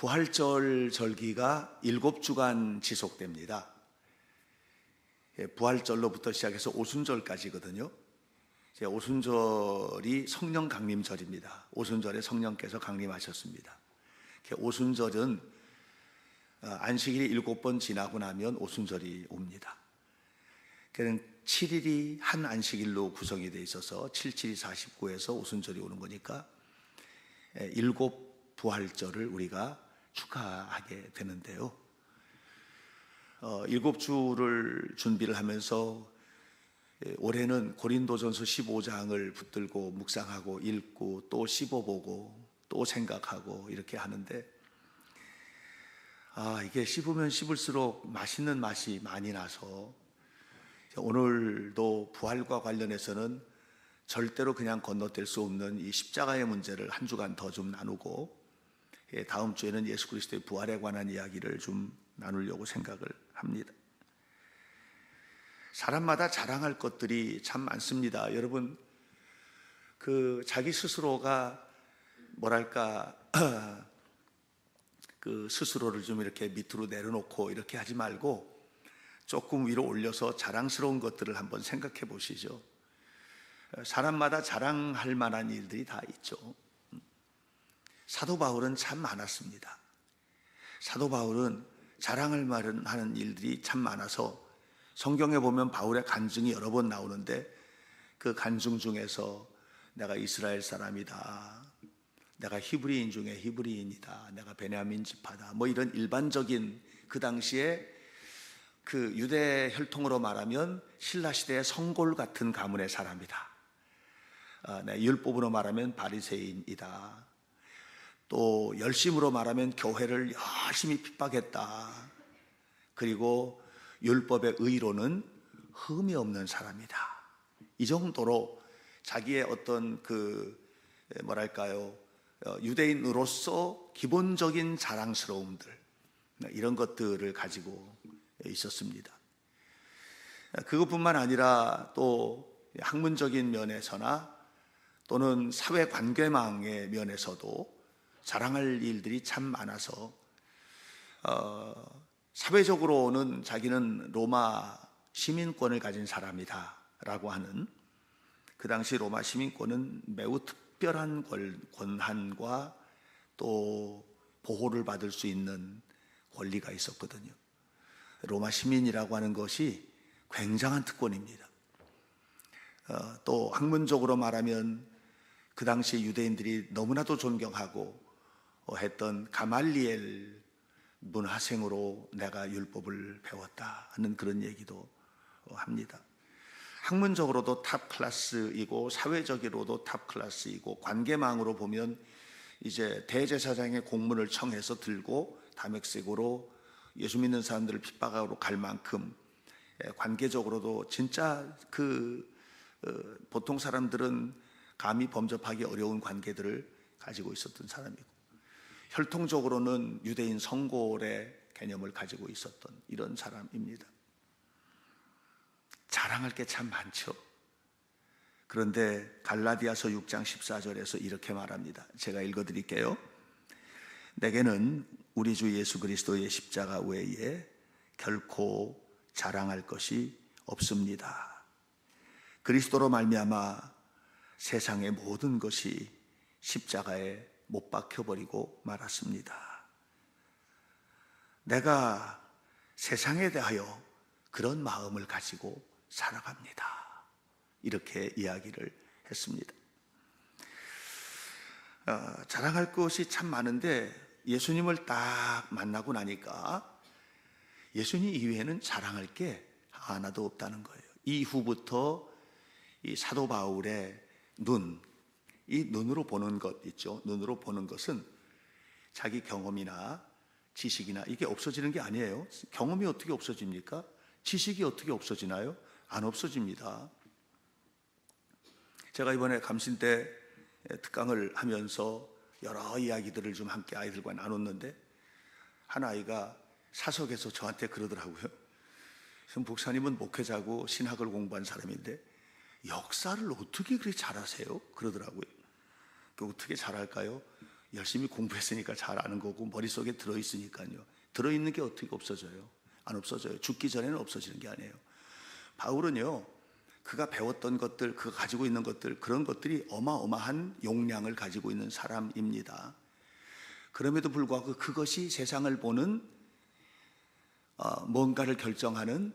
부활절 절기가 7주간 지속됩니다. 부활절로부터 시작해서 오순절까지거든요. 오순절이 성령 강림절입니다. 오순절에 성령께서 강림하셨습니다. 오순절은 안식일이 7번 지나고 나면 오순절이 옵니다. 그는 7일이 한 안식일로 구성이 되어 있어서 7, 7이 49에서 오순절이 오는 거니까 7 부활절을 우리가 축하하게 되는데요. 7주를 준비를 하면서 올해는 고린도전서 15장을 붙들고 묵상하고 읽고 또 씹어보고 또 생각하고 이렇게 하는데 이게 씹으면 씹을수록 맛있는 맛이 많이 나서 오늘도 부활과 관련해서는 절대로 그냥 건너뛸 수 없는 이 십자가의 문제를 한 주간 더 좀 나누고 다음 주에는 예수 그리스도의 부활에 관한 이야기를 좀 나누려고 생각을 합니다. 사람마다 자랑할 것들이 참 많습니다. 여러분, 자기 스스로가 뭐랄까 스스로를 좀 이렇게 밑으로 내려놓고 이렇게 하지 말고 조금 위로 올려서 자랑스러운 것들을 한번 생각해 보시죠. 사람마다 자랑할 만한 일들이 다 있죠. 사도 바울은 참 많았습니다. 사도 바울은 자랑할 만한 일들이 참 많아서 성경에 보면 바울의 간증이 여러 번 나오는데 그 간증 중에서 내가 이스라엘 사람이다, 내가 히브리인 중에 히브리인이다, 내가 베냐민 지파다, 뭐 이런 일반적인 그 당시에 그 유대 혈통으로 말하면 신라 시대의 성골 같은 가문의 사람이다, 율법으로 말하면 바리새인이다, 또 열심으로 말하면 교회를 열심히 핍박했다, 그리고 율법의 의로는 흠이 없는 사람이다. 이 정도로 자기의 어떤 유대인으로서 기본적인 자랑스러움들, 이런 것들을 가지고 있었습니다. 그것뿐만 아니라 또 학문적인 면에서나 또는 사회 관계망의 면에서도 자랑할 일들이 참 많아서 사회적으로는 자기는 로마 시민권을 가진 사람이다 라고 하는, 그 당시 로마 시민권은 매우 특별한 권한과 또 보호를 받을 수 있는 권리가 있었거든요. 로마 시민이라고 하는 것이 굉장한 특권입니다. 또 학문적으로 말하면 그 당시 유대인들이 너무나도 존경하고 했던 가말리엘 문화생으로 내가 율법을 배웠다 하는 그런 얘기도 합니다. 학문적으로도 탑 클래스이고 사회적으로도 탑 클래스이고 관계망으로 보면 이제 대제사장의 공문을 청해서 들고 다맥색으로 예수 믿는 사람들을 핍박하러 갈 만큼 관계적으로도 진짜 보통 사람들은 감히 범접하기 어려운 관계들을 가지고 있었던 사람이고, 혈통적으로는 유대인 성골의 개념을 가지고 있었던 이런 사람입니다. 자랑할 게 참 많죠. 그런데 갈라디아서 6장 14절에서 이렇게 말합니다. 제가 읽어드릴게요. 내게는 우리 주 예수 그리스도의 십자가 외에 결코 자랑할 것이 없습니다. 그리스도로 말미암아 세상의 모든 것이 십자가에 못 박혀버리고 말았습니다. 내가 세상에 대하여 그런 마음을 가지고 살아갑니다. 이렇게 이야기를 했습니다. 자랑할 것이 참 많은데 예수님을 딱 만나고 나니까 예수님 이외에는 자랑할 게 하나도 없다는 거예요. 이후부터 이 사도 바울의 이 눈으로 보는 것 있죠. 눈으로 보는 것은 자기 경험이나 지식이나 이게 없어지는 게 아니에요. 경험이 어떻게 없어집니까? 지식이 어떻게 없어지나요? 안 없어집니다. 제가 이번에 감신 때 특강을 하면서 여러 이야기들을 좀 함께 아이들과 나눴는데 한 아이가 사석에서 저한테 그러더라고요. 목사님은 목회자고 신학을 공부한 사람인데 역사를 어떻게 그렇게 잘하세요? 그러더라고요. 어떻게 잘할까요? 열심히 공부했으니까 잘 아는 거고 머릿속에 들어있으니까요. 들어있는 게 어떻게 없어져요? 안 없어져요. 죽기 전에는 없어지는 게 아니에요. 바울은요, 그가 배웠던 것들, 그가 가지고 있는 것들, 그런 것들이 어마어마한 용량을 가지고 있는 사람입니다. 그럼에도 불구하고 그것이 세상을 보는 뭔가를 결정하는,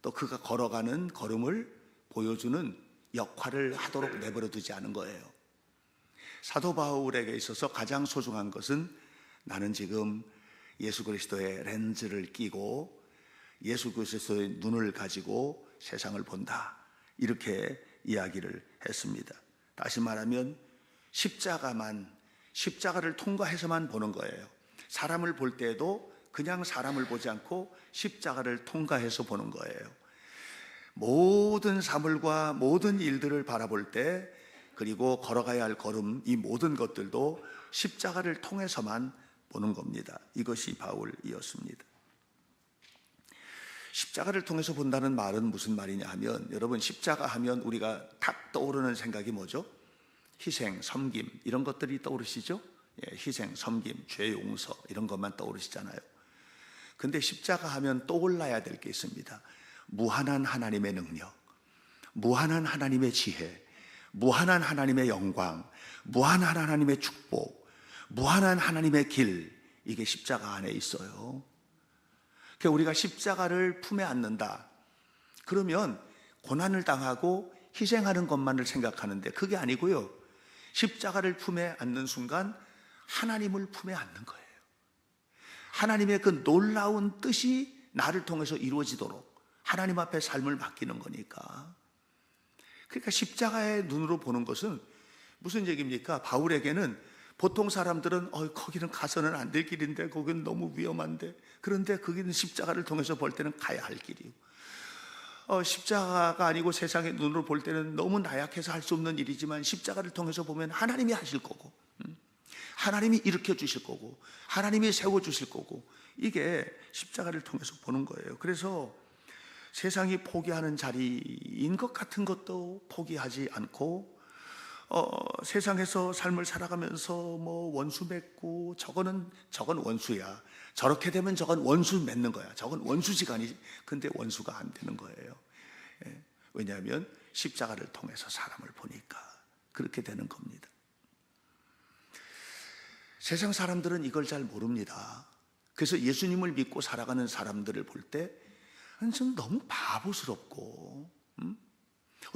또 그가 걸어가는 걸음을 보여주는 역할을 하도록 내버려 두지 않은 거예요. 사도 바울에게 있어서 가장 소중한 것은 나는 지금 예수 그리스도의 렌즈를 끼고 예수 그리스도의 눈을 가지고 세상을 본다, 이렇게 이야기를 했습니다. 다시 말하면 십자가를 통과해서만 보는 거예요. 사람을 볼 때에도 그냥 사람을 보지 않고 십자가를 통과해서 보는 거예요. 모든 사물과 모든 일들을 바라볼 때, 그리고 걸어가야 할 걸음, 이 모든 것들도 십자가를 통해서만 보는 겁니다. 이것이 바울이었습니다. 십자가를 통해서 본다는 말은 무슨 말이냐 하면, 여러분, 십자가 하면 우리가 탁 떠오르는 생각이 뭐죠? 희생, 섬김, 이런 것들이 떠오르시죠? 희생, 섬김, 죄 용서, 이런 것만 떠오르시잖아요. 근데 십자가 하면 떠올라야 될 게 있습니다. 무한한 하나님의 능력, 무한한 하나님의 지혜, 무한한 하나님의 영광, 무한한 하나님의 축복, 무한한 하나님의 길, 이게 십자가 안에 있어요. 그러니까 우리가 십자가를 품에 안는다, 그러면 고난을 당하고 희생하는 것만을 생각하는데 그게 아니고요, 십자가를 품에 안는 순간 하나님을 품에 안는 거예요. 하나님의 그 놀라운 뜻이 나를 통해서 이루어지도록 하나님 앞에 삶을 맡기는 거니까. 그러니까 십자가의 눈으로 보는 것은 무슨 얘기입니까? 바울에게는 보통 사람들은 거기는 가서는 안 될 길인데, 거기는 너무 위험한데, 그런데 거기는 십자가를 통해서 볼 때는 가야 할 길이요. 십자가가 아니고 세상의 눈으로 볼 때는 너무 나약해서 할 수 없는 일이지만, 십자가를 통해서 보면 하나님이 하실 거고, 하나님이 일으켜 주실 거고, 하나님이 세워 주실 거고, 이게 십자가를 통해서 보는 거예요. 그래서 세상이 포기하는 자리인 것 같은 것도 포기하지 않고, 세상에서 삶을 살아가면서 뭐 원수 맺고, 저건 원수야, 저렇게 되면 저건 원수 맺는 거야, 저건 원수지간이, 근데 원수가 안 되는 거예요. 왜냐하면 십자가를 통해서 사람을 보니까 그렇게 되는 겁니다. 세상 사람들은 이걸 잘 모릅니다. 그래서 예수님을 믿고 살아가는 사람들을 볼 때 좀 너무 바보스럽고,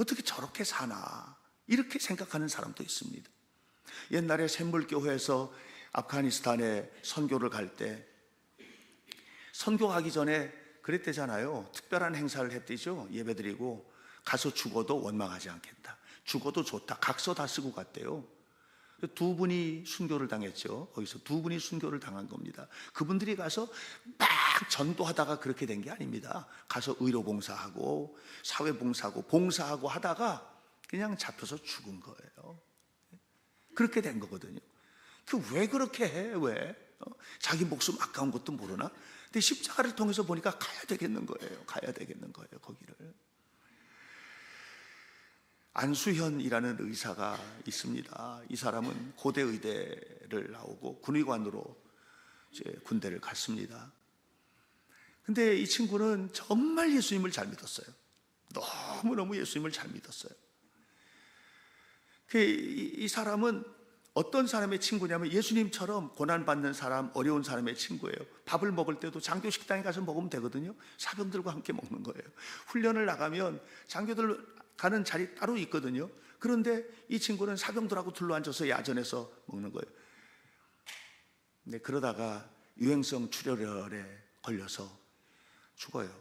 어떻게 저렇게 사나, 이렇게 생각하는 사람도 있습니다. 옛날에 샘물교회에서 아프가니스탄에 선교를 갈 때, 선교하기 전에 그랬대잖아요. 특별한 행사를 했대죠. 예배드리고 가서 죽어도 원망하지 않겠다, 죽어도 좋다, 각서 다 쓰고 갔대요. 두 분이 순교를 당했죠. 거기서 두 분이 순교를 당한 겁니다. 그분들이 가서 막 전도하다가 그렇게 된 게 아닙니다. 가서 의료봉사하고 사회봉사하고 봉사하고 하다가 그냥 잡혀서 죽은 거예요. 그렇게 된 거거든요. 왜 그렇게 해? 왜? 자기 목숨 아까운 것도 모르나? 근데 십자가를 통해서 보니까 가야 되겠는 거예요. 가야 되겠는 거예요, 거기를. 안수현이라는 의사가 있습니다. 이 사람은 고대 의대를 나오고 군의관으로 이제 군대를 갔습니다. 근데 이 친구는 정말 예수님을 잘 믿었어요. 너무너무 예수님을 잘 믿었어요. 이 사람은 어떤 사람의 친구냐면, 예수님처럼 고난받는 사람, 어려운 사람의 친구예요. 밥을 먹을 때도 장교 식당에 가서 먹으면 되거든요. 사병들과 함께 먹는 거예요. 훈련을 나가면 장교들 가는 자리 따로 있거든요. 그런데 이 친구는 사병들하고 둘러앉아서 야전에서 먹는 거예요. 근데 그러다가 유행성 출혈에 걸려서 죽어요.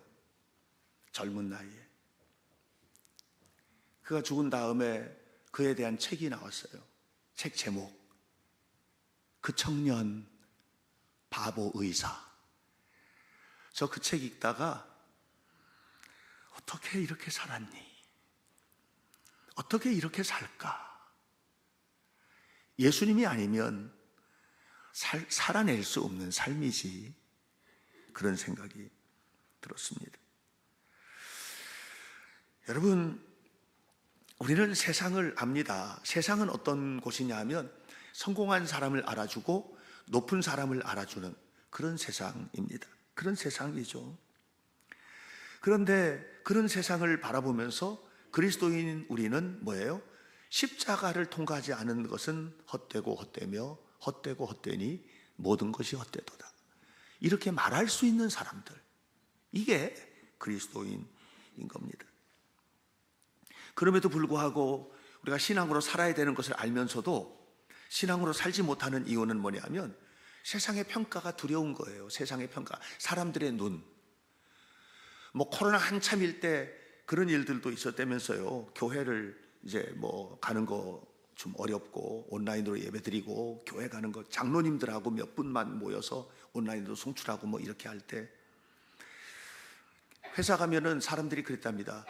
젊은 나이에. 그가 죽은 다음에 그에 대한 책이 나왔어요. 책 제목, 그 청년 바보 의사. 저 그 책 읽다가 어떻게 이렇게 살았니? 어떻게 이렇게 살까? 예수님이 아니면 살아낼 수 없는 삶이지, 그런 생각이 들었습니다. 여러분, 우리는 세상을 압니다. 세상은 어떤 곳이냐 하면, 성공한 사람을 알아주고 높은 사람을 알아주는 그런 세상입니다. 그런 세상이죠. 그런데 그런 세상을 바라보면서 그리스도인 우리는 뭐예요? 십자가를 통과하지 않은 것은 헛되고 헛되며 헛되고 헛되니 모든 것이 헛되도다. 이렇게 말할 수 있는 사람들, 이게 그리스도인인 겁니다. 그럼에도 불구하고 우리가 신앙으로 살아야 되는 것을 알면서도 신앙으로 살지 못하는 이유는 뭐냐면 세상의 평가가 두려운 거예요. 세상의 평가, 사람들의 눈. 뭐 코로나 한참일 때 그런 일들도 있었다면서요. 교회를 이제 뭐 가는 거 좀 어렵고 온라인으로 예배드리고 교회 가는 거 장로님들하고 몇 분만 모여서 온라인으로 송출하고 뭐 이렇게 할 때 회사 가면은 사람들이 그랬답니다.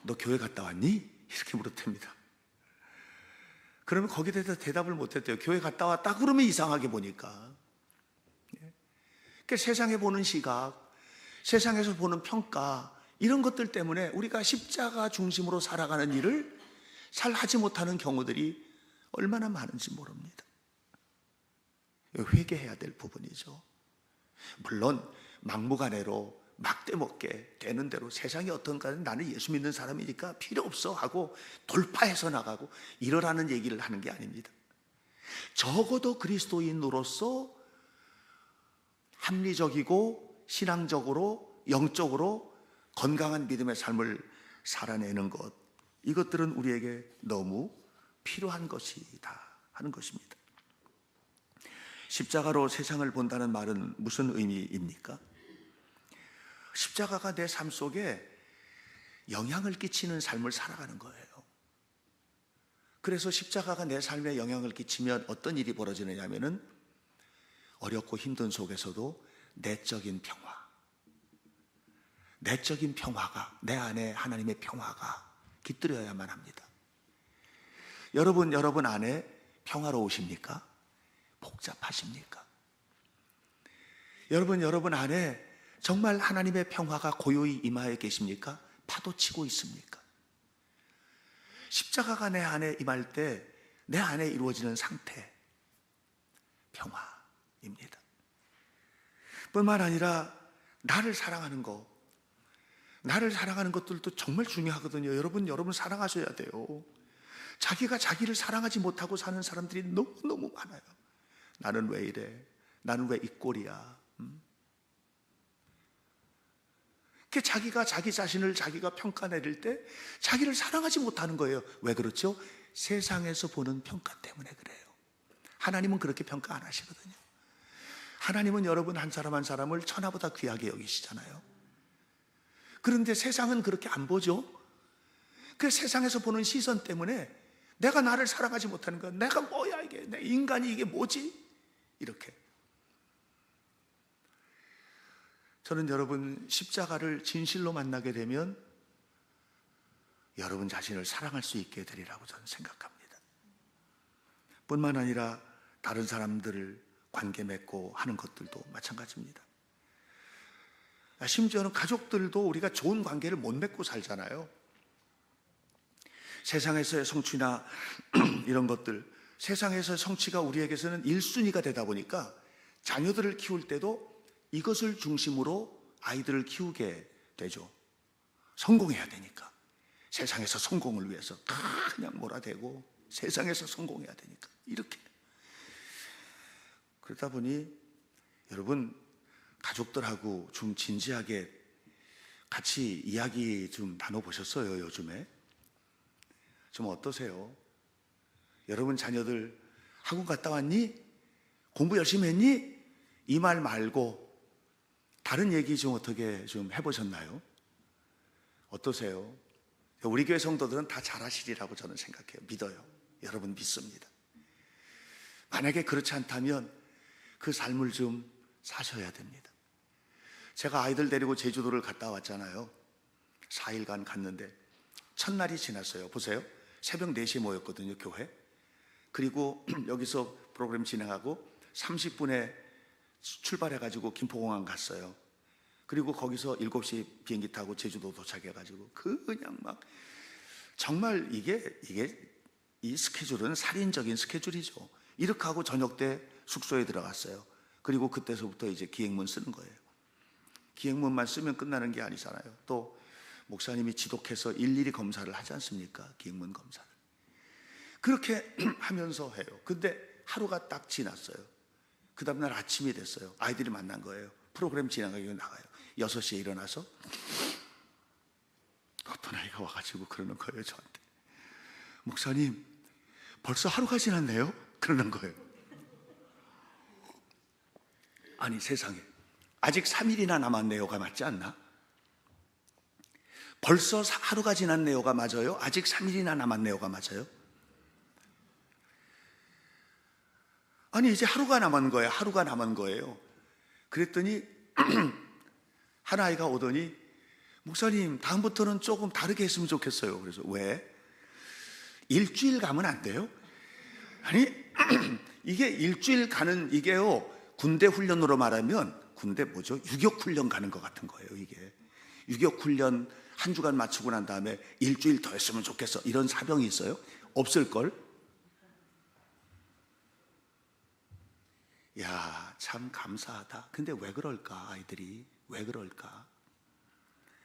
너 교회 갔다 왔니? 이렇게 물었답니다. 그러면 거기에 대해서 대답을 못했대요. 교회 갔다 왔다 그러면 이상하게 보니까. 그러니까 세상에 보는 시각, 세상에서 보는 평가, 이런 것들 때문에 우리가 십자가 중심으로 살아가는 일을 잘 하지 못하는 경우들이 얼마나 많은지 모릅니다. 회개해야 될 부분이죠. 물론 막무가내로 막대먹게 되는 대로 세상이 어떤가는 나는 예수 믿는 사람이니까 필요 없어 하고 돌파해서 나가고 이러라는 얘기를 하는 게 아닙니다. 적어도 그리스도인으로서 합리적이고 신앙적으로 영적으로 건강한 믿음의 삶을 살아내는 것, 이것들은 우리에게 너무 필요한 것이다 하는 것입니다. 십자가로 세상을 본다는 말은 무슨 의미입니까? 십자가가 내 삶 속에 영향을 끼치는 삶을 살아가는 거예요. 그래서 십자가가 내 삶에 영향을 끼치면 어떤 일이 벌어지느냐면은 어렵고 힘든 속에서도 내적인 평화가 내 안에 하나님의 평화가 깃들여야만 합니다. 여러분 안에 평화로우십니까? 복잡하십니까? 여러분 안에 정말 하나님의 평화가 고요히 임하여 계십니까? 파도치고 있습니까? 십자가가 내 안에 임할 때 내 안에 이루어지는 상태, 평화입니다. 뿐만 아니라 나를 사랑하는 것들도 정말 중요하거든요. 여러분 사랑하셔야 돼요. 자기가 자기를 사랑하지 못하고 사는 사람들이 너무너무 많아요. 나는 왜 이래? 나는 왜 이 꼴이야? 자기가 자기 자신을 자기가 평가내릴 때 자기를 사랑하지 못하는 거예요. 왜 그렇죠? 세상에서 보는 평가 때문에 그래요. 하나님은 그렇게 평가 안 하시거든요. 하나님은 여러분 한 사람 한 사람을 천하보다 귀하게 여기시잖아요. 그런데 세상은 그렇게 안 보죠. 그 세상에서 보는 시선 때문에 내가 나를 사랑하지 못하는 거야. 내가 뭐야 이게, 내 인간이 이게 뭐지? 이렇게. 저는 여러분 십자가를 진실로 만나게 되면 여러분 자신을 사랑할 수 있게 되리라고 저는 생각합니다. 뿐만 아니라 다른 사람들을 관계 맺고 하는 것들도 마찬가지입니다. 심지어는 가족들도 우리가 좋은 관계를 못 맺고 살잖아요. 세상에서의 성취나 이런 것들, 세상에서의 성취가 우리에게서는 1순위가 되다 보니까 자녀들을 키울 때도 이것을 중심으로 아이들을 키우게 되죠. 성공해야 되니까. 세상에서 성공을 위해서 그냥 몰아대고 세상에서 성공해야 되니까 이렇게. 그러다 보니 여러분 가족들하고 좀 진지하게 같이 이야기 좀 나눠보셨어요? 요즘에 좀 어떠세요? 여러분 자녀들 학원 갔다 왔니? 공부 열심히 했니? 이 말 말고 다른 얘기 좀 어떻게 좀 해보셨나요? 어떠세요? 우리 교회 성도들은 다 잘하시리라고 저는 생각해요. 믿어요. 여러분 믿습니다. 만약에 그렇지 않다면 그 삶을 좀 사셔야 됩니다. 제가 아이들 데리고 제주도를 갔다 왔잖아요. 4일간 갔는데 첫날이 지났어요. 보세요. 새벽 4시에 모였거든요, 교회. 그리고 여기서 프로그램 진행하고 30분에 출발해가지고 김포공항 갔어요. 그리고 거기서 7시 비행기 타고 제주도 도착해가지고 그냥 막 정말 이게 이 스케줄은 살인적인 스케줄이죠. 이렇게 하고 저녁 때 숙소에 들어갔어요. 그리고 그때서부터 이제 기행문 쓰는 거예요. 기행문만 쓰면 끝나는 게 아니잖아요. 또 목사님이 지독해서 일일이 검사를 하지 않습니까? 기행문 검사를. 그렇게 하면서 해요. 근데 하루가 딱 지났어요. 그 다음날 아침이 됐어요. 아이들이 만난 거예요. 프로그램 지나가기 나가요. 6시에 일어나서 어떤 아이가 와가지고 그러는 거예요. 저한테, 목사님 벌써 하루가 지났네요? 그러는 거예요. 아니 세상에, 아직 3일이나 남았네요가 맞지 않나? 벌써 하루가 지났네요가 맞아요? 아직 3일이나 남았네요가 맞아요? 아니 이제 하루가 남은 거예요. 하루가 남은 거예요. 그랬더니 한 아이가 오더니, 목사님 다음부터는 조금 다르게 했으면 좋겠어요. 그래서 왜? 일주일 가면 안 돼요? 아니 이게 일주일 가는, 이게요 군대 훈련으로 말하면 군대 뭐죠? 유격 훈련 가는 것 같은 거예요. 이게 유격 훈련 한 주간 마치고 난 다음에 일주일 더 했으면 좋겠어, 이런 사병이 있어요? 없을걸? 야, 참 감사하다. 근데 왜 그럴까? 아이들이 왜 그럴까?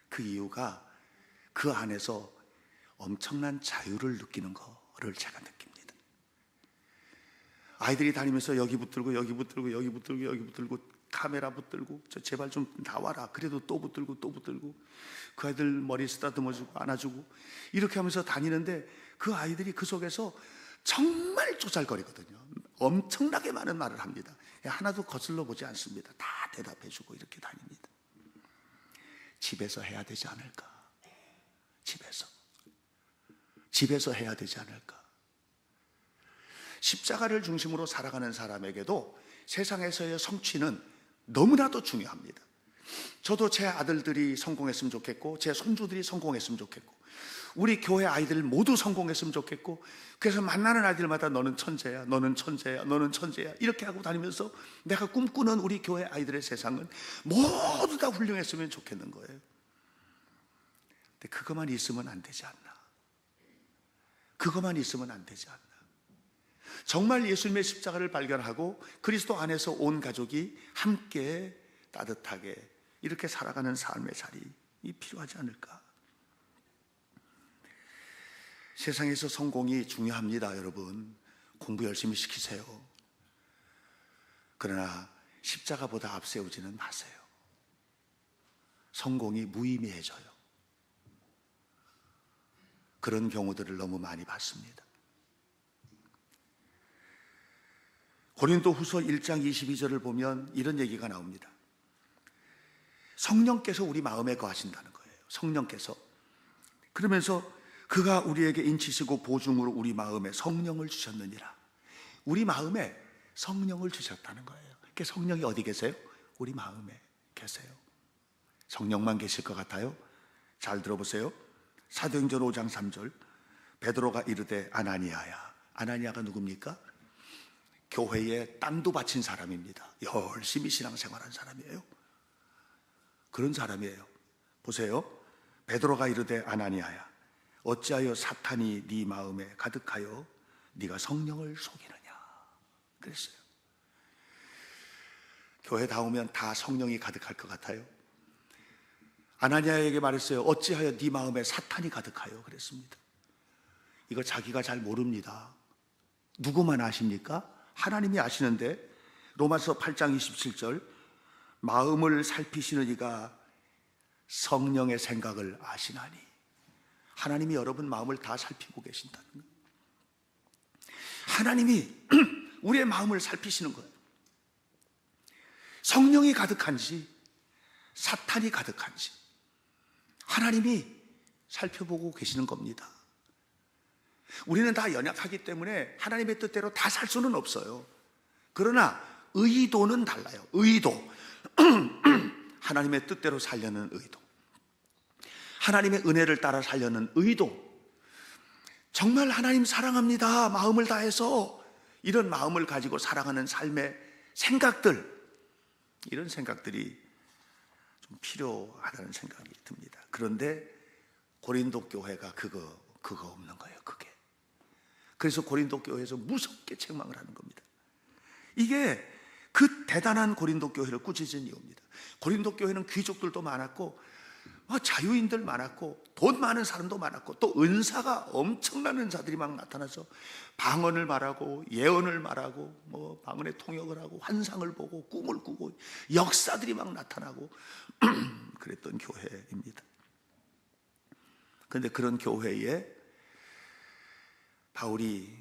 그 이유가 그 안에서 엄청난 자유를 느끼는 거를 제가 느낍니다. 아이들이 다니면서 여기 붙들고 여기 붙들고 여기 붙들고 여기 붙들고 카메라 붙들고, 저 제발 좀 나와라. 그래도 또 붙들고 또 붙들고, 그 아이들 머리 쓰다듬어주고 안아주고 이렇게 하면서 다니는데, 그 아이들이 그 속에서 정말 쪼잘거리거든요. 엄청나게 많은 말을 합니다. 하나도 거슬러 보지 않습니다. 다 대답해주고 이렇게 다닙니다. 집에서 해야 되지 않을까? 집에서 해야 되지 않을까? 십자가를 중심으로 살아가는 사람에게도 세상에서의 성취는 너무나도 중요합니다. 저도 제 아들들이 성공했으면 좋겠고, 제 손주들이 성공했으면 좋겠고, 우리 교회 아이들 모두 성공했으면 좋겠고, 그래서 만나는 아이들마다 너는 천재야, 너는 천재야, 너는 천재야 이렇게 하고 다니면서 내가 꿈꾸는 우리 교회 아이들의 세상은 모두 다 훌륭했으면 좋겠는 거예요. 근데 그것만 있으면 안 되지 않나? 그것만 있으면 안 되지 않나? 정말 예수님의 십자가를 발견하고 그리스도 안에서 온 가족이 함께 따뜻하게 이렇게 살아가는 삶의 자리이 필요하지 않을까? 세상에서 성공이 중요합니다. 여러분, 공부 열심히 시키세요. 그러나 십자가보다 앞세우지는 마세요. 성공이 무의미해져요. 그런 경우들을 너무 많이 봤습니다. 고린도후서 1장 22절을 보면 이런 얘기가 나옵니다. 성령께서 우리 마음에 거하신다는 거예요. 성령께서. 그러면서 그가 우리에게 인치시고 보증으로 우리 마음에 성령을 주셨느니라. 우리 마음에 성령을 주셨다는 거예요. 그러니까 성령이 어디 계세요? 우리 마음에 계세요. 성령만 계실 것 같아요? 잘 들어보세요. 사도행전 5장 3절, 베드로가 이르되 아나니아야. 아나니아가 누굽니까? 교회에 땅도 바친 사람입니다. 열심히 신앙생활한 사람이에요. 그런 사람이에요. 보세요. 베드로가 이르되 아나니아야, 어찌하여 사탄이 네 마음에 가득하여 네가 성령을 속이느냐 그랬어요. 교회 다 오면 다 성령이 가득할 것 같아요? 아나니아에게 말했어요. 어찌하여 네 마음에 사탄이 가득하여 그랬습니다. 이거 자기가 잘 모릅니다. 누구만 아십니까? 하나님이 아시는데, 로마서 8장 27절, 마음을 살피시는 이가 성령의 생각을 아시나니. 하나님이 여러분 마음을 다 살피고 계신다는 거예요. 하나님이 우리의 마음을 살피시는 거예요. 성령이 가득한지 사탄이 가득한지 하나님이 살펴보고 계시는 겁니다. 우리는 다 연약하기 때문에 하나님의 뜻대로 다 살 수는 없어요. 그러나 의도는 달라요. 의도. 하나님의 뜻대로 살려는 의도, 하나님의 은혜를 따라 살려는 의도, 정말 하나님 사랑합니다 마음을 다해서 이런 마음을 가지고 살아가는 삶의 생각들, 이런 생각들이 좀 필요하다는 생각이 듭니다. 그런데 고린도 교회가 그거 없는 거예요. 그래서 고린도 교회에서 무섭게 책망을 하는 겁니다. 이게 그 대단한 고린도 교회를 꾸짖은 이유입니다. 고린도 교회는 귀족들도 많았고 자유인들 많았고 돈 많은 사람도 많았고 또 은사가 엄청난 은사들이 막 나타나서 방언을 말하고 예언을 말하고 방언의 통역을 하고 환상을 보고 꿈을 꾸고 역사들이 막 나타나고 그랬던 교회입니다. 그런데 그런 교회에 바울이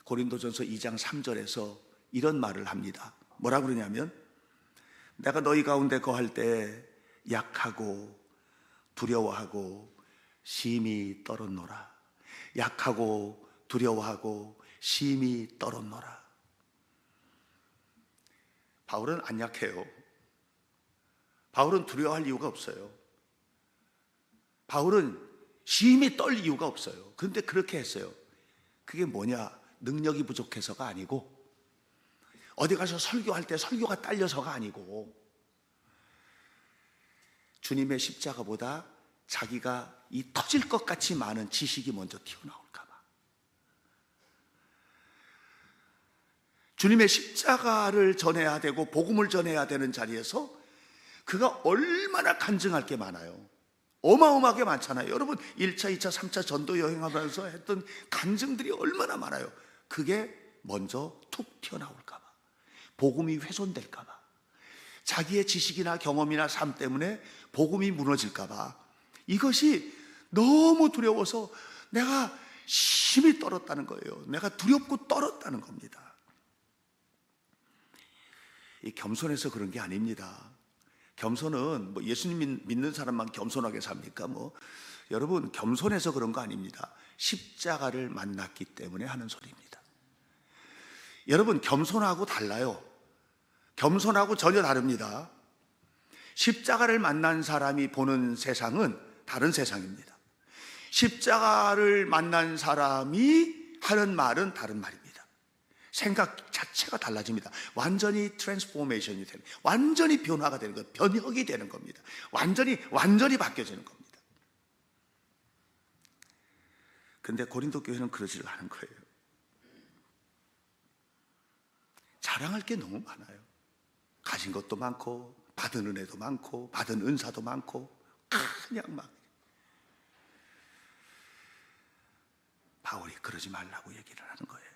고린도전서 2장 3절에서 이런 말을 합니다. 뭐라 그러냐면 내가 너희 가운데 거할 때 약하고 두려워하고 심히 떨었노라. 약하고 두려워하고 심히 떨었노라. 바울은 안 약해요. 바울은 두려워할 이유가 없어요. 바울은 심히 떨 이유가 없어요. 그런데 그렇게 했어요. 그게 뭐냐? 능력이 부족해서가 아니고 어디 가서 설교할 때 설교가 딸려서가 아니고 주님의 십자가보다 자기가 이 터질 것 같이 많은 지식이 먼저 튀어나올까 봐. 주님의 십자가를 전해야 되고 복음을 전해야 되는 자리에서 그가 얼마나 간증할 게 많아요. 어마어마하게 많잖아요. 여러분 1차, 2차, 3차 전도 여행하면서 했던 간증들이 얼마나 많아요. 그게 먼저 툭 튀어나올까 봐. 복음이 훼손될까 봐. 자기의 지식이나 경험이나 삶 때문에 복음이 무너질까 봐. 이것이 너무 두려워서 내가 심히 떨었다는 거예요. 내가 두렵고 떨었다는 겁니다. 이 겸손해서 그런 게 아닙니다. 겸손은 예수님 믿는 사람만 겸손하게 삽니까? 여러분 겸손해서 그런 거 아닙니다. 십자가를 만났기 때문에 하는 소리입니다. 여러분 겸손하고 달라요. 겸손하고 전혀 다릅니다. 십자가를 만난 사람이 보는 세상은 다른 세상입니다. 십자가를 만난 사람이 하는 말은 다른 말입니다. 생각 자체가 달라집니다. 완전히 트랜스포메이션이 되는, 완전히 변화가 되는 것, 변혁이 되는 겁니다. 완전히 바뀌어지는 겁니다. 근데 고린도 교회는 그러지를 않은 거예요. 자랑할 게 너무 많아요. 가진 것도 많고 받은 은혜도 많고 받은 은사도 많고 그냥 막. 바울이 그러지 말라고 얘기를 하는 거예요.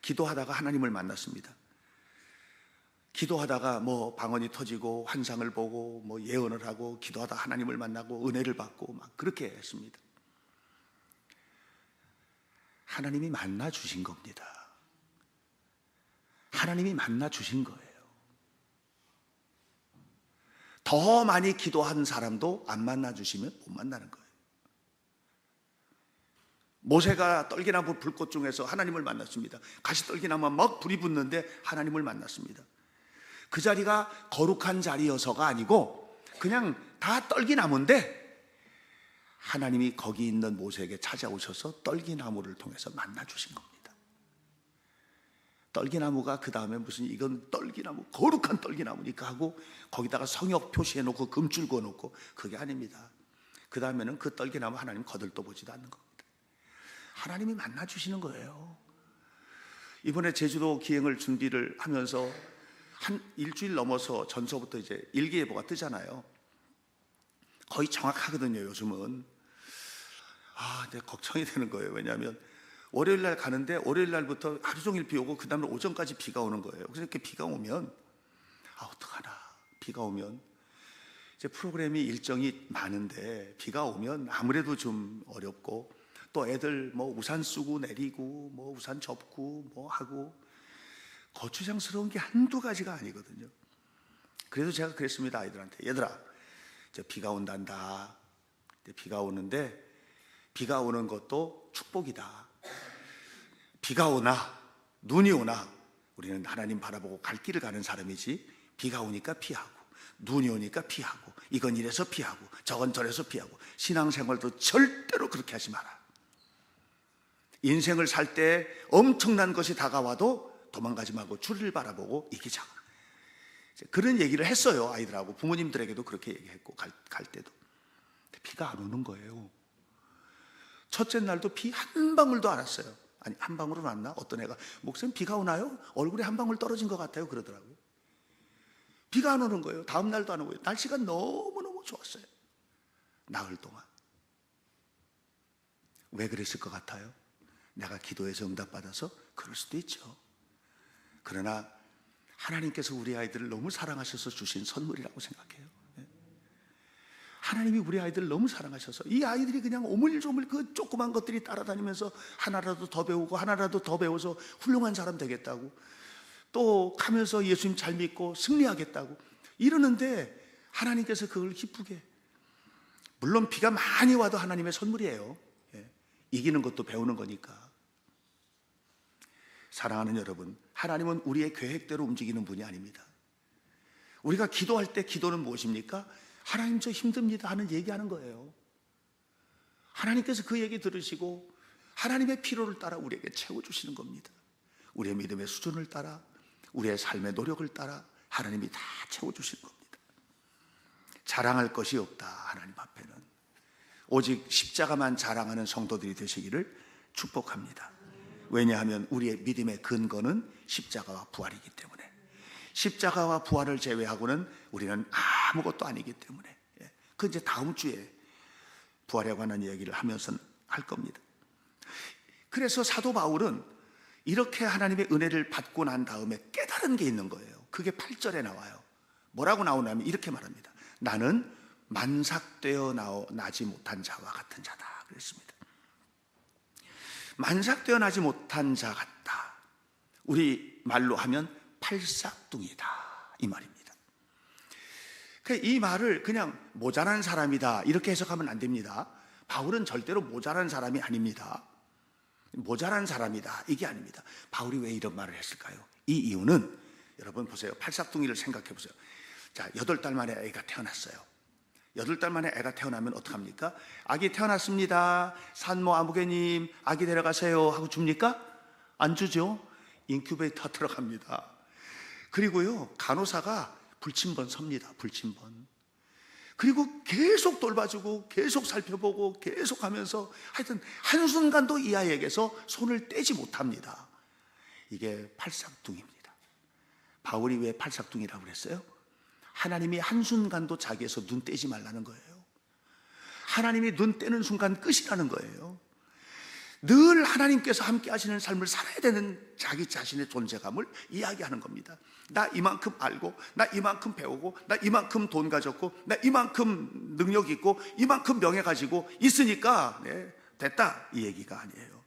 기도하다가 하나님을 만났습니다. 기도하다가 방언이 터지고 환상을 보고 예언을 하고 기도하다 하나님을 만나고 은혜를 받고 막 그렇게 했습니다. 하나님이 만나 주신 겁니다. 하나님이 만나 주신 거예요. 더 많이 기도한 사람도 안 만나 주시면 못 만나는 거예요. 모세가 떨기나무 불꽃 중에서 하나님을 만났습니다. 가시떨기나무가 막 불이 붙는데 하나님을 만났습니다. 그 자리가 거룩한 자리여서가 아니고 그냥 다 떨기나무인데 하나님이 거기 있는 모세에게 찾아오셔서 떨기나무를 통해서 만나 주신 겁니다. 떨기나무가 그 다음에 무슨 이건 떨기나무, 거룩한 떨기나무니까 하고 거기다가 성역 표시해 놓고 금줄 그어 놓고 그게 아닙니다. 그 다음에는 그 떨기나무 하나님 거들떠 보지도 않는 겁니다. 하나님이 만나 주시는 거예요. 이번에 제주도 기행을 준비를 하면서 한 일주일 넘어서 전서부터 이제 일기예보가 뜨잖아요. 거의 정확하거든요, 요즘은. 근데 걱정이 되는 거예요. 왜냐하면 월요일 날 가는데 월요일 날부터 하루 종일 비 오고 그 다음날 오전까지 비가 오는 거예요. 그래서 이렇게 비가 오면 어떡하나. 비가 오면 이제 프로그램이 일정이 많은데 비가 오면 아무래도 좀 어렵고 또 애들 우산 쓰고 내리고 우산 접고 하고 거추장스러운 게 한두 가지가 아니거든요. 그래서 제가 그랬습니다. 아이들한테. 얘들아, 이제 비가 온단다. 비가 오는데 비가 오는 것도 축복이다. 비가 오나 눈이 오나 우리는 하나님 바라보고 갈 길을 가는 사람이지, 비가 오니까 피하고 눈이 오니까 피하고 이건 이래서 피하고 저건 저래서 피하고 신앙생활도 절대로 그렇게 하지 마라. 인생을 살 때 엄청난 것이 다가와도 도망가지 말고 주를 바라보고 이기자. 그런 얘기를 했어요. 아이들하고 부모님들에게도 그렇게 얘기했고 갈 때도. 비가 안 오는 거예요. 첫째 날도 비 한 방울도 안 왔어요. 아니 한 방울은 왔나? 어떤 애가 목사님 비가 오나요? 얼굴에 한 방울 떨어진 것 같아요 그러더라고요. 비가 안 오는 거예요. 다음 날도 안 오고요. 날씨가 너무너무 좋았어요. 나흘 동안. 왜 그랬을 것 같아요? 내가 기도해서 응답받아서? 그럴 수도 있죠. 그러나 하나님께서 우리 아이들을 너무 사랑하셔서 주신 선물이라고 생각해요. 하나님이 우리 아이들을 너무 사랑하셔서 이 아이들이 그냥 오물조물 그 조그만 것들이 따라다니면서 하나라도 더 배우고 하나라도 더 배워서 훌륭한 사람 되겠다고, 또 가면서 예수님 잘 믿고 승리하겠다고 이러는데 하나님께서 그걸 기쁘게, 물론 비가 많이 와도 하나님의 선물이에요. 이기는 것도 배우는 거니까. 사랑하는 여러분, 하나님은 우리의 계획대로 움직이는 분이 아닙니다. 우리가 기도할 때 기도는 무엇입니까? 하나님 저 힘듭니다 하는 얘기하는 거예요. 하나님께서 그 얘기 들으시고 하나님의 필요를 따라 우리에게 채워주시는 겁니다. 우리의 믿음의 수준을 따라, 우리의 삶의 노력을 따라 하나님이 다 채워주시는 겁니다. 자랑할 것이 없다 하나님 앞에는. 오직 십자가만 자랑하는 성도들이 되시기를 축복합니다. 왜냐하면 우리의 믿음의 근거는 십자가와 부활이기 때문에. 십자가와 부활을 제외하고는 우리는 아무것도 아니기 때문에. 그 이제 다음 주에 부활에 관한 이야기를 하면서 할 겁니다. 그래서 사도 바울은 이렇게 하나님의 은혜를 받고 난 다음에 깨달은 게 있는 거예요. 그게 8절에 나와요. 뭐라고 나오냐면 이렇게 말합니다. 나는 만삭되어 나지 못한 자와 같은 자다 그랬습니다. 만삭되어 나지 못한 자 같다. 우리 말로 하면 팔싹둥이다 이 말입니다. 이 말을 그냥 모자란 사람이다 이렇게 해석하면 안 됩니다. 바울은 절대로 모자란 사람이 아닙니다. 모자란 사람이다 이게 아닙니다. 바울이 왜 이런 말을 했을까요? 이 이유는 여러분 보세요. 팔싹둥이를 생각해 보세요. 자, 8달 만에 애가 태어났어요. 8달 만에 애가 태어나면 어떡합니까? 아기 태어났습니다. 산모 아무개님 아기 데려가세요 하고 줍니까? 안 주죠. 인큐베이터 들어갑니다. 그리고요 간호사가 불침번 섭니다. 불침번. 그리고 계속 돌봐주고 계속 살펴보고 계속 하면서 하여튼 한순간도 이 아이에게서 손을 떼지 못합니다. 이게 팔싹둥이입니다. 바울이 왜 팔싹둥이라고 그랬어요? 하나님이 한순간도 자기에서 눈 떼지 말라는 거예요. 하나님이 눈 떼는 순간 끝이라는 거예요. 늘 하나님께서 함께 하시는 삶을 살아야 되는 자기 자신의 존재감을 이야기하는 겁니다. 나 이만큼 알고, 나 이만큼 배우고, 나 이만큼 돈 가졌고, 나 이만큼 능력 있고, 이만큼 명예 가지고 있으니까 됐다 이 얘기가 아니에요.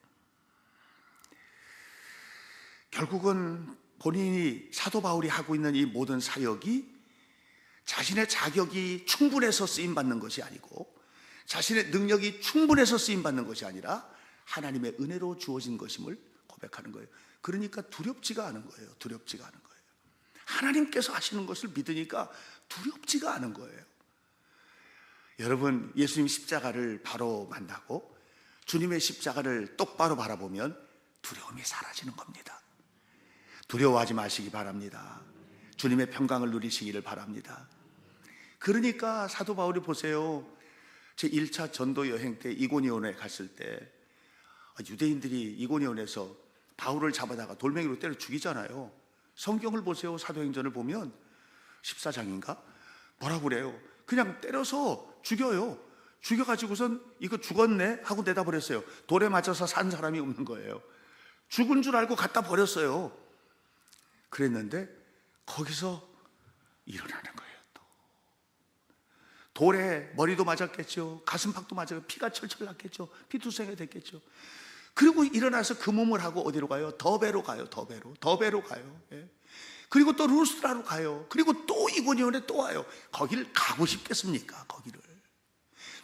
결국은 본인이 사도 바울이 하고 있는 이 모든 사역이 자신의 자격이 충분해서 쓰임받는 것이 아니고 자신의 능력이 충분해서 쓰임받는 것이 아니라 하나님의 은혜로 주어진 것임을 고백하는 거예요. 그러니까 두렵지가 않은 거예요. 두렵지가 않은 거예요. 하나님께서 하시는 것을 믿으니까 두렵지가 않은 거예요. 여러분, 예수님 십자가를 바로 만나고 주님의 십자가를 똑바로 바라보면 두려움이 사라지는 겁니다. 두려워하지 마시기 바랍니다. 주님의 평강을 누리시기를 바랍니다. 그러니까 사도 바울이 보세요. 제 1차 전도 여행 때 이고니온에 갔을 때 유대인들이 이고니온에서 바울을 잡아다가 돌멩이로 때려 죽이잖아요. 성경을 보세요. 사도행전을 보면 14장인가? 뭐라고 그래요? 그냥 때려서 죽여요. 죽여가지고선 이거 죽었네 하고 내다 버렸어요. 돌에 맞아서 산 사람이 없는 거예요. 죽은 줄 알고 갖다 버렸어요. 그랬는데 거기서 일어나는 거예요. 또 돌에 머리도 맞았겠죠. 가슴팍도 맞아요. 피가 철철 났겠죠. 피투성이 됐겠죠. 그리고 일어나서 그 몸을 하고 어디로 가요? 더베로 가요. 더베로 가요. 예. 그리고 또 루스드라로 가요. 그리고 또 이고니온에 또 와요. 거기를 가고 싶겠습니까? 거기를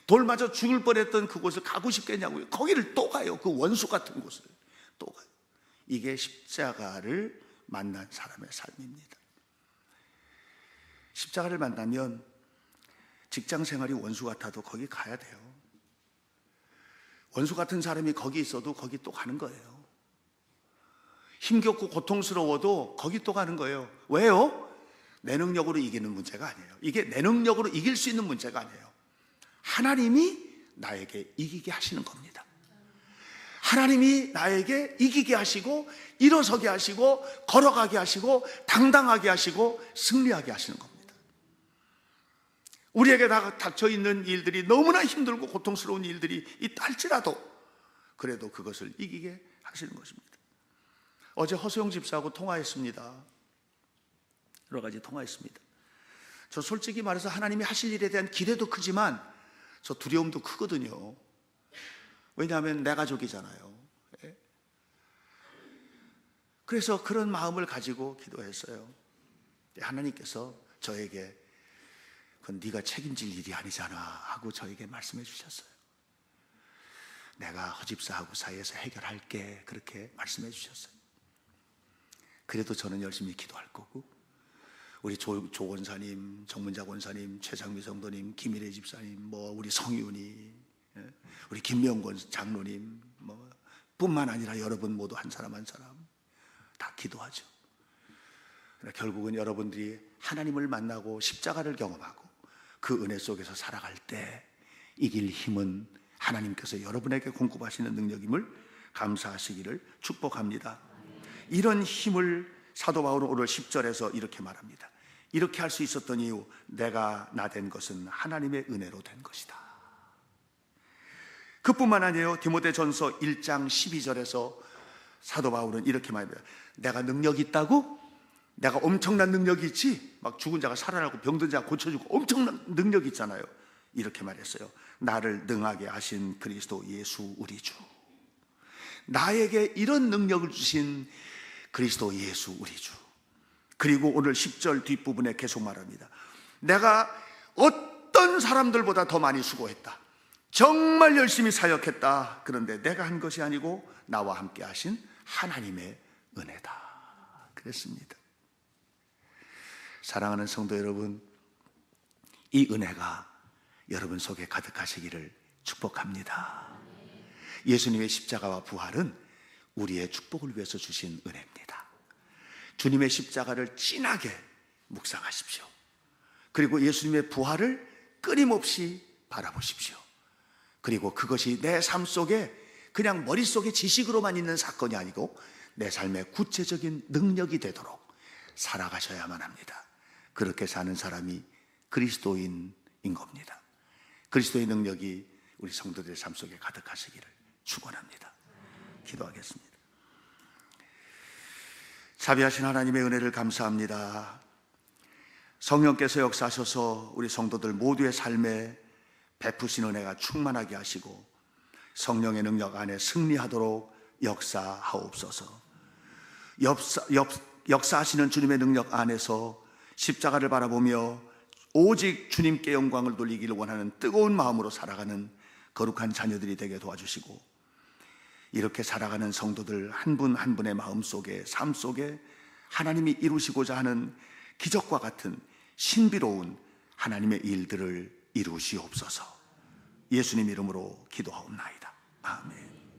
돌 맞아 죽을 뻔했던 그곳을 가고 싶겠냐고요. 거기를 또 가요. 그 원수 같은 곳을 또 가요. 이게 십자가를 만난 사람의 삶입니다. 십자가를 만나면 직장 생활이 원수 같아도 거기 가야 돼요. 원수 같은 사람이 거기 있어도 거기 또 가는 거예요. 힘겹고 고통스러워도 거기 또 가는 거예요. 왜요? 내 능력으로 이기는 문제가 아니에요. 이게 내 능력으로 이길 수 있는 문제가 아니에요. 하나님이 나에게 이기게 하시는 겁니다. 하나님이 나에게 이기게 하시고 일어서게 하시고 걸어가게 하시고 당당하게 하시고 승리하게 하시는 겁니다. 우리에게 닥쳐있는 일들이 너무나 힘들고 고통스러운 일들이 있다 할지라도 그래도 그것을 이기게 하시는 것입니다. 어제 허수영 집사하고 통화했습니다. 여러 가지 통화했습니다. 저 솔직히 말해서 하나님이 하실 일에 대한 기대도 크지만 저 두려움도 크거든요. 왜냐하면 내 가족이잖아요. 그래서 그런 마음을 가지고 기도했어요. 하나님께서 저에게 그건 네가 책임질 일이 아니잖아 하고 저에게 말씀해 주셨어요. 내가 허집사하고 사이에서 해결할게 그렇게 말씀해 주셨어요. 그래도 저는 열심히 기도할 거고 우리 조 권사님, 정문자 권사님, 최상미 성도님, 김일혜 집사님, 우리 성윤이, 우리 김명권 장로님, 뿐만 아니라 여러분 모두 한 사람 한 사람 다 기도하죠. 그러나 결국은 여러분들이 하나님을 만나고 십자가를 경험하고 그 은혜 속에서 살아갈 때 이길 힘은 하나님께서 여러분에게 공급하시는 능력임을 감사하시기를 축복합니다. 이런 힘을 사도 바울은 오늘 10절에서 이렇게 말합니다. 이렇게 할 수 있었던 이유, 내가 나 된 것은 하나님의 은혜로 된 것이다. 그뿐만 아니에요. 디모데전서 1장 12절에서 사도 바울은 이렇게 말합니다. 내가 능력이 있다고? 내가 엄청난 능력이 있지? 막 죽은 자가 살아나고 병든 자가 고쳐주고 엄청난 능력이 있잖아요. 이렇게 말했어요. 나를 능하게 하신 그리스도 예수 우리 주. 나에게 이런 능력을 주신 그리스도 예수 우리 주. 그리고 오늘 10절 뒷부분에 계속 말합니다. 내가 어떤 사람들보다 더 많이 수고했다. 정말 열심히 사역했다. 그런데 내가 한 것이 아니고 나와 함께 하신 하나님의 은혜다. 그랬습니다. 사랑하는 성도 여러분, 이 은혜가 여러분 속에 가득하시기를 축복합니다. 예수님의 십자가와 부활은 우리의 축복을 위해서 주신 은혜입니다. 주님의 십자가를 진하게 묵상하십시오. 그리고 예수님의 부활을 끊임없이 바라보십시오. 그리고 그것이 내 삶 속에 그냥 머릿속에 지식으로만 있는 사건이 아니고 내 삶의 구체적인 능력이 되도록 살아가셔야만 합니다. 그렇게 사는 사람이 그리스도인인 겁니다. 그리스도의 능력이 우리 성도들의 삶 속에 가득하시기를 축원합니다. 기도하겠습니다. 자비하신 하나님의 은혜를 감사합니다. 성령께서 역사하셔서 우리 성도들 모두의 삶에 베푸신 은혜가 충만하게 하시고 성령의 능력 안에 승리하도록 역사하옵소서. 역사하시는 주님의 능력 안에서 십자가를 바라보며 오직 주님께 영광을 돌리기를 원하는 뜨거운 마음으로 살아가는 거룩한 자녀들이 되게 도와주시고 이렇게 살아가는 성도들 한 분 한 분의 마음 속에 삶 속에 하나님이 이루시고자 하는 기적과 같은 신비로운 하나님의 일들을 이루시옵소서. 예수님 이름으로 기도하옵나이다. 아멘.